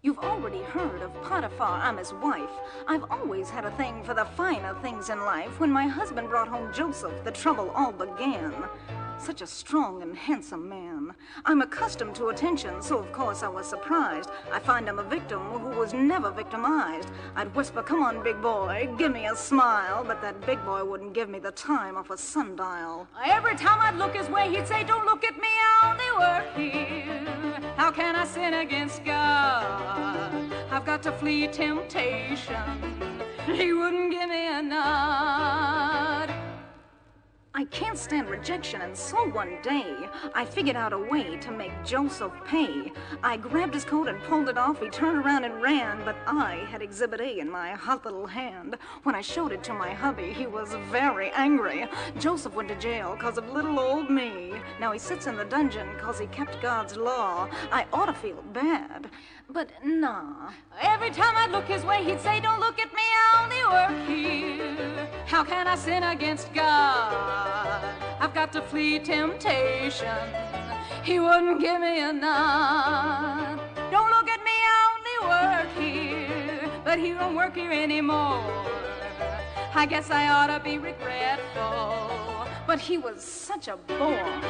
You've already heard of Potiphar, I'm his wife. I've always had a thing for the finer things in life. When my husband brought home Joseph, the trouble all began. Such a strong and handsome man. I'm accustomed to attention, so of course I was surprised. I find him a victim who was never victimized. I'd whisper, come on, big boy, give me a smile. But that big boy wouldn't give me the time off a sundial. Every time I'd look his way, he'd say, don't look at me, I only work here. How can I sin against God? I've got to flee temptation. He wouldn't give me a nod. I can't stand rejection, and so one day I figured out a way to make Joseph pay. I grabbed his coat and pulled it off. He turned around and ran, but I had Exhibit A in my hot little hand. When I showed it to my hubby, he was very angry. Joseph went to jail 'cause of little old me. Now he sits in the dungeon 'cause he kept God's law. I ought to feel bad, but nah. Every time I'd look his way, he'd say, don't look at me, I only work here. How can I sin against God? I've got to flee temptation. He wouldn't give me a nod. Don't look at me, I only work here. But he don't work here anymore. I guess I ought to be regretful. But he was such a bore.